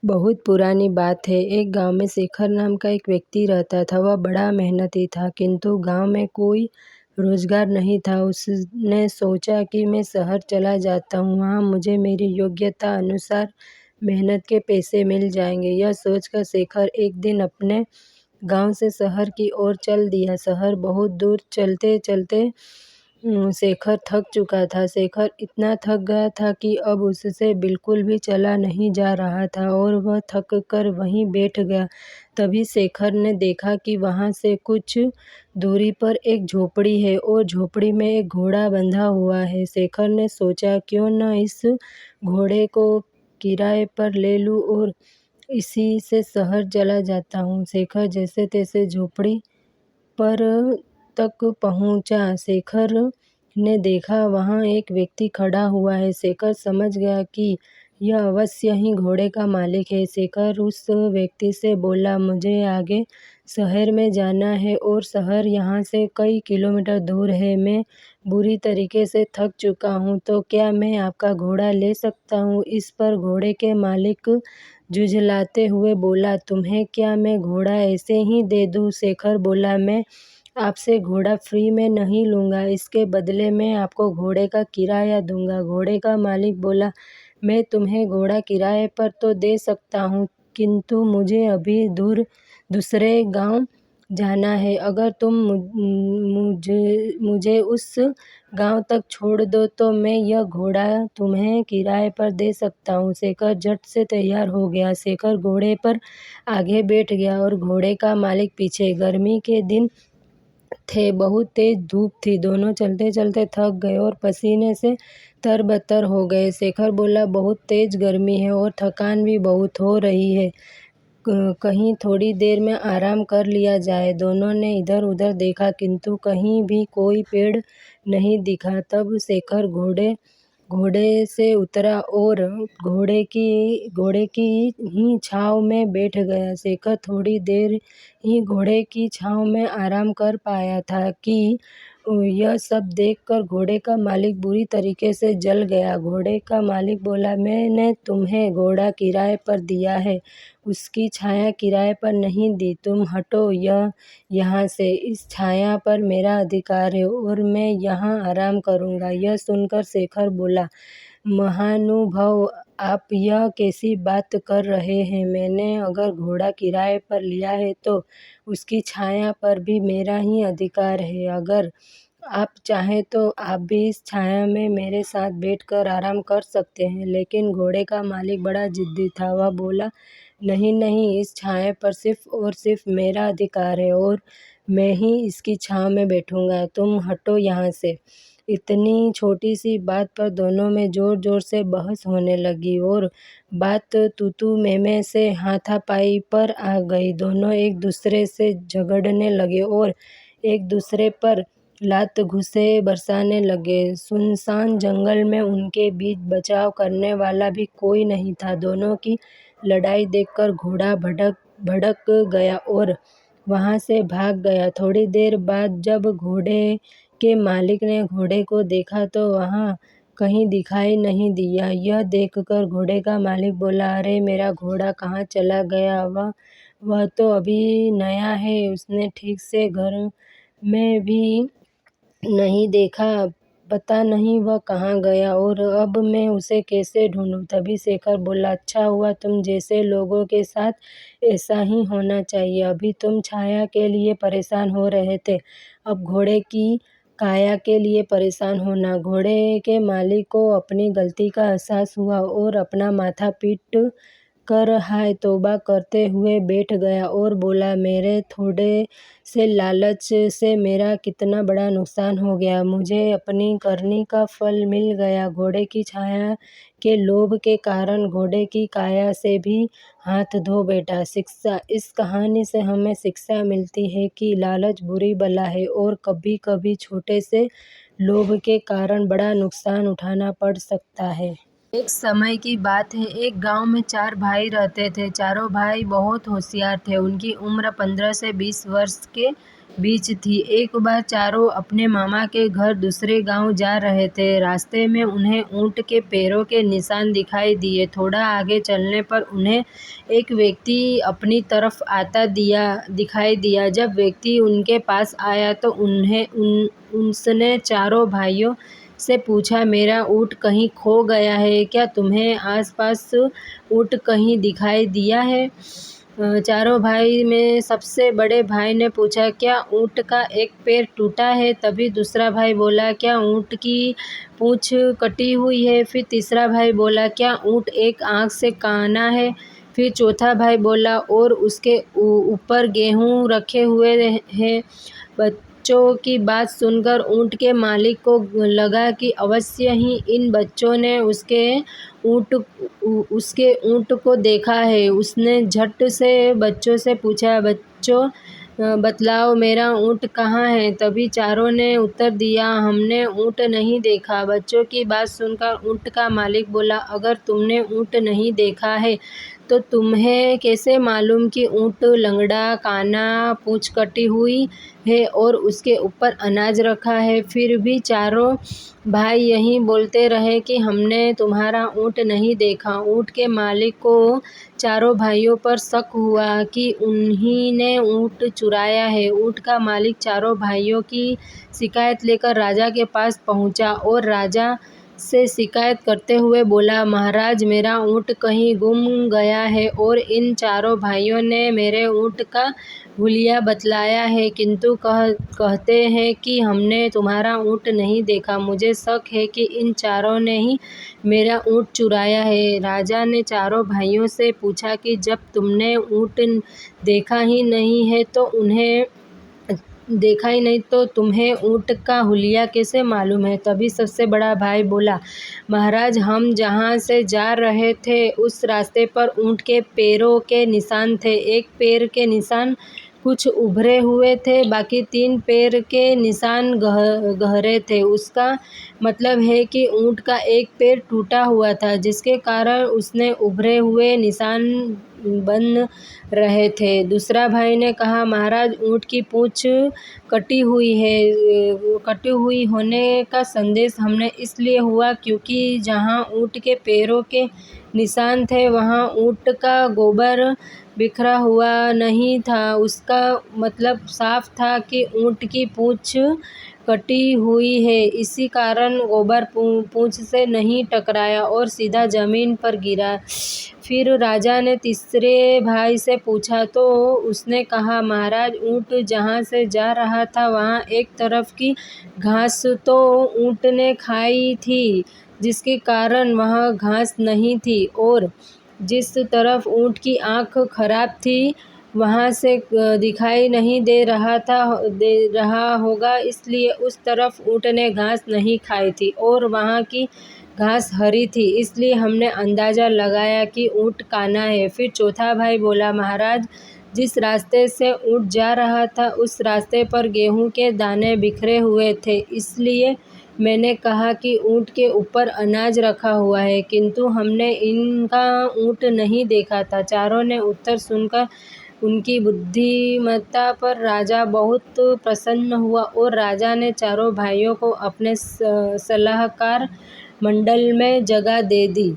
बहुत पुरानी बात है। एक गांव में शेखर नाम का एक व्यक्ति रहता था। वह बड़ा मेहनती था, किंतु गांव में कोई रोजगार नहीं था। उसने सोचा कि मैं शहर चला जाता हूँ, वहाँ मुझे मेरी योग्यता अनुसार मेहनत के पैसे मिल जाएंगे। यह सोचकर शेखर एक दिन अपने गांव से शहर की ओर चल दिया। शहर बहुत दूर चलते चलते शेखर थक चुका था। शेखर इतना थक गया था कि अब उससे बिल्कुल भी चला नहीं जा रहा था और वह थक कर वहीं बैठ गया। तभी शेखर ने देखा कि वहाँ से कुछ दूरी पर एक झोपड़ी है और झोपड़ी में एक घोड़ा बंधा हुआ है। शेखर ने सोचा, क्यों न इस घोड़े को किराए पर ले लूं और इसी से शहर चला जाता हूँ। शेखर जैसे तैसे झोपड़ी पर तक पहुंचा। शेखर ने देखा वहां एक व्यक्ति खड़ा हुआ है। शेखर समझ गया कि यह अवश्य ही घोड़े का मालिक है। शेखर उस व्यक्ति से बोला, मुझे आगे शहर में जाना है और शहर यहाँ से कई किलोमीटर दूर है। मैं बुरी तरीके से थक चुका हूँ, तो क्या मैं आपका घोड़ा ले सकता हूँ? इस पर घोड़े के मालिक झुंझलाते हुए बोला, तुम्हें क्या मैं घोड़ा ऐसे ही दे दूँ? शेखर बोला, मैं आपसे घोड़ा फ्री में नहीं लूँगा, इसके बदले मैं आपको घोड़े का किराया दूँगा। घोड़े का मालिक बोला, मैं तुम्हें घोड़ा किराए पर तो दे सकता हूँ, किंतु मुझे अभी दूसरे गांव जाना है। अगर तुम मुझे उस गांव तक छोड़ दो तो मैं यह घोड़ा तुम्हें किराए पर दे सकता हूँ। शेखर झट से तैयार हो गया। शेखर घोड़े पर आगे बैठ गया और घोड़े का मालिक पीछे। गर्मी के दिन थे, बहुत तेज धूप थी। दोनों चलते चलते थक गए और पसीने से तरबतर हो गए। शेखर बोला, बहुत तेज गर्मी है और थकान भी बहुत हो रही है, कहीं थोड़ी देर में आराम कर लिया जाए। दोनों ने इधर उधर देखा, किंतु कहीं भी कोई पेड़ नहीं दिखा। तब शेखर घोड़े से उतरा और घोड़े की ही छांव में बैठ गया। शेखर थोड़ी देर ही घोड़े की छांव में आराम कर पाया था कि यह सब देखकर घोड़े का मालिक बुरी तरीके से जल गया। घोड़े का मालिक बोला, मैंने तुम्हें घोड़ा किराए पर दिया है, उसकी छाया किराए पर नहीं दी। तुम हटो यहाँ से। इस छाया पर मेरा अधिकार है और मैं यहाँ आराम करूँगा। यह सुनकर शेखर बोला, महानुभाव, आप यह कैसी बात कर रहे हैं? मैंने अगर घोड़ा किराए पर लिया है तो उसकी छाया पर भी मेरा ही अधिकार है। अगर आप चाहें तो आप भी इस छाया में मेरे साथ बैठकर आराम कर सकते हैं। लेकिन घोड़े का मालिक बड़ा जिद्दी था। वह बोला, नहीं नहीं, इस छाया पर सिर्फ और सिर्फ मेरा अधिकार है और मैं ही इसकी छांव में बैठूंगा। तुम हटो यहाँ से। इतनी छोटी सी बात पर दोनों में जोर जोर से बहस होने लगी और बात तू मैं से हाथापाई पर आ गई। दोनों एक दूसरे से झगड़ने लगे और एक दूसरे पर लात घुसे बरसाने लगे। सुनसान जंगल में उनके बीच बचाव करने वाला भी कोई नहीं था। दोनों की लड़ाई देखकर घोड़ा भड़क गया और वहां से भाग गया। थोड़ी देर बाद जब घोड़े के मालिक ने घोड़े को देखा तो वहां कहीं दिखाई नहीं दिया। यह देखकर घोड़े का मालिक बोला, अरे मेरा घोड़ा कहाँ चला गया? वह तो अभी नया है, उसने ठीक से घर में भी नहीं देखा, पता नहीं वह कहाँ गया और अब मैं उसे कैसे ढूंढूं? तभी शेखर बोला, अच्छा हुआ, तुम जैसे लोगों के साथ ऐसा ही होना चाहिए। अभी तुम छाया के लिए परेशान हो रहे थे, अब घोड़े की काया के लिए परेशान होना। घोड़े के मालिक को अपनी गलती का एहसास हुआ और अपना माथा पीट कर हाय तौबा करते हुए बैठ गया और बोला, मेरे थोड़े से लालच से मेरा कितना बड़ा नुकसान हो गया। मुझे अपनी करनी का फल मिल गया। घोड़े की छाया के लोभ के कारण घोड़े की काया से भी हाथ धो बैठा। शिक्षा, इस कहानी से हमें शिक्षा मिलती है कि लालच बुरी बला है और कभी कभी छोटे से लोभ के कारण बड़ा नुकसान उठाना पड़ सकता है। एक समय की बात है, एक गांव में 4 भाई रहते थे। चारों भाई बहुत होशियार थे। उनकी उम्र 15 से 20 वर्ष के बीच थी। एक बार चारों अपने मामा के घर दूसरे गांव जा रहे थे। रास्ते में उन्हें ऊंट के पैरों के निशान दिखाई दिए। थोड़ा आगे चलने पर उन्हें एक व्यक्ति अपनी तरफ आता दिखाई दिया। जब व्यक्ति उनके पास आया तो उसने चारों भाइयों से पूछा, मेरा ऊँट कहीं खो गया है क्या? तुम्हें आसपास ऊँट कहीं दिखाई दिया है? चारों भाई में सबसे बड़े भाई ने पूछा, क्या ऊँट का एक पैर टूटा है? तभी दूसरा भाई बोला, क्या ऊँट की पूँछ कटी हुई है? फिर तीसरा भाई बोला, क्या ऊँट एक आँख से काना है? फिर चौथा भाई बोला, और उसके ऊपर गेहूँ रखे हुए हैं। बच्चों की बात सुनकर ऊँट के मालिक को लगा कि अवश्य ही इन बच्चों ने उसके ऊँट को देखा है। उसने झट से बच्चों से पूछा, बच्चों बतलाओ, मेरा ऊँट कहाँ है? तभी चारों ने उत्तर दिया, हमने ऊँट नहीं देखा। बच्चों की बात सुनकर ऊँट का मालिक बोला, अगर तुमने ऊँट नहीं देखा है तो तुम्हें कैसे मालूम कि ऊँट लंगड़ा, काना, पूँछ कटी हुई है और उसके ऊपर अनाज रखा है? फिर भी चारों भाई यही बोलते रहे कि हमने तुम्हारा ऊँट नहीं देखा। ऊँट के मालिक को चारों भाइयों पर शक हुआ कि उन्हीं ने ऊँट चुराया है। ऊँट का मालिक चारों भाइयों की शिकायत लेकर राजा के पास पहुंचा और राजा से शिकायत करते हुए बोला, महाराज, मेरा ऊँट कहीं गुम गया है और इन चारों भाइयों ने मेरे ऊँट का हुलिया बतलाया है, किंतु कहते हैं कि हमने तुम्हारा ऊँट नहीं देखा। मुझे शक है कि इन चारों ने ही मेरा ऊँट चुराया है। राजा ने चारों भाइयों से पूछा कि जब तुमने ऊँट देखा ही नहीं तो तुम्हें ऊँट का हुलिया कैसे मालूम है? तभी सबसे बड़ा भाई बोला, महाराज, हम जहाँ से जा रहे थे उस रास्ते पर ऊँट के पैरों के निशान थे। एक पैर के निशान कुछ उभरे हुए थे, बाकी 3 पैर के निशान गहरे थे। उसका मतलब है कि ऊँट का एक पैर टूटा हुआ था, जिसके कारण उसने उभरे हुए निशान बन रहे थे। दूसरा भाई ने कहा, महाराज, ऊँट की पूँछ कटी हुई है। कटी हुई होने का संदेश हमने इसलिए हुआ क्योंकि जहाँ ऊँट के पैरों के निशान थे वहाँ ऊँट का गोबर बिखरा हुआ नहीं था। उसका मतलब साफ था कि ऊँट की पूँछ कटी हुई है। इसी कारण गोबर पूँछ से नहीं टकराया और सीधा जमीन पर गिरा। फिर राजा ने तीसरे भाई से पूछा तो उसने कहा, महाराज, ऊँट जहाँ से जा रहा था वहाँ एक तरफ की घास तो ऊँट ने खाई थी, जिसके कारण वहाँ घास नहीं थी, और जिस तरफ ऊँट की आँख खराब थी वहाँ से दिखाई नहीं दे रहा होगा, इसलिए उस तरफ ऊँट ने घास नहीं खाई थी और वहाँ की घास हरी थी, इसलिए हमने अंदाज़ा लगाया कि ऊँट काना है। फिर चौथा भाई बोला, महाराज, जिस रास्ते से ऊँट जा रहा था उस रास्ते पर गेहूं के दाने बिखरे हुए थे, इसलिए मैंने कहा कि ऊँट के ऊपर अनाज रखा हुआ है, किंतु हमने इनका ऊँट नहीं देखा था। चारों ने उत्तर सुनकर उनकी बुद्धिमत्ता पर राजा बहुत प्रसन्न हुआ और राजा ने चारों भाइयों को अपने सलाहकार मंडल में जगह दे दी।